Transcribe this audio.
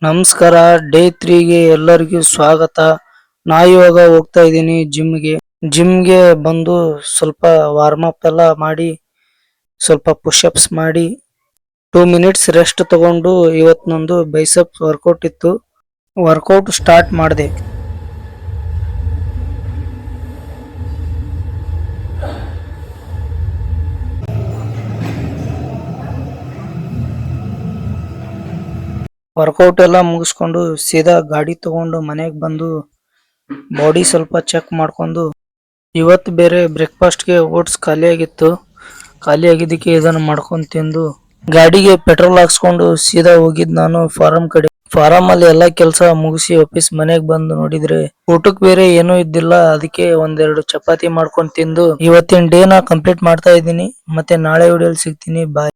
ನಮಸ್ಕಾರ. ಡೇ 3 ಗೆ ಎಲ್ಲರಿಗೂ ಸ್ವಾಗತ. ನಾ ಇವಾಗ ಹೋಗ್ತಾ ಇದ್ದೀನಿ ಜಿಮ್ಗೆ ಬಂದು ಸ್ವಲ್ಪ ವಾರ್ಮ್ ಅಪ್ ಎಲ್ಲ ಮಾಡಿ ಸ್ವಲ್ಪ ಪುಷ್ ಅಪ್ಸ್ ಮಾಡಿ 2 ಮಿನಿಟ್ಸ್ ರೆಸ್ಟ್ ತಗೊಂಡು ಇವತ್ತು ನಂದು ಬೈಸೆಪ್ಸ್ ವರ್ಕೌಟ್ ಇತ್ತು. ವರ್ಕೌಟ್ ಸ್ಟಾರ್ಟ್ ಮಾಡಿದೆ. ವರ್ಕೌಟ್ ಎಲ್ಲ ಮುಗಿಸ್ಕೊಂಡು ಸೀದಾ ಗಾಡಿ ತಗೊಂಡು ಮನೆಗೆ ಬಂದು ಬಾಡಿ ಸ್ವಲ್ಪ ಚೆಕ್ ಮಾಡ್ಕೊಂಡು, ಇವತ್ತು ಬೇರೆ ಬ್ರೇಕ್ಫಾಸ್ಟ್ಗೆ ಓಟ್ಸ್ ಖಾಲಿ ಆಗಿದ್ದಕ್ಕೆ ಇದನ್ನು ಮಾಡ್ಕೊಂಡು ತಿಂದು ಗಾಡಿಗೆ ಪೆಟ್ರೋಲ್ ಹಾಕ್ಸ್ಕೊಂಡು ಸೀದಾ ಹೋಗಿದ್ ನಾನು ಫಾರಂ ಕಡೆ. ಫಾರಂ ಅಲ್ಲಿ ಎಲ್ಲಾ ಕೆಲಸ ಮುಗಿಸಿ ವಾಪಸ್ ಮನೆಗೆ ಬಂದು ನೋಡಿದ್ರೆ ಊಟಕ್ಕೆ ಬೇರೆ ಏನೂ ಇದ್ದಿಲ್ಲ. ಅದಕ್ಕೆ ಒಂದೆರಡು ಚಪಾತಿ ಮಾಡ್ಕೊಂಡು ತಿಂದು ಇವತ್ತಿನ ಡೇನ ಕಂಪ್ಲೀಟ್ ಮಾಡ್ತಾ ಇದ್ದೀನಿ. ಮತ್ತೆ ನಾಳೆ ವಿಡಿಯೋಲಿ ಸಿಗ್ತೀನಿ. ಬಾಯ್.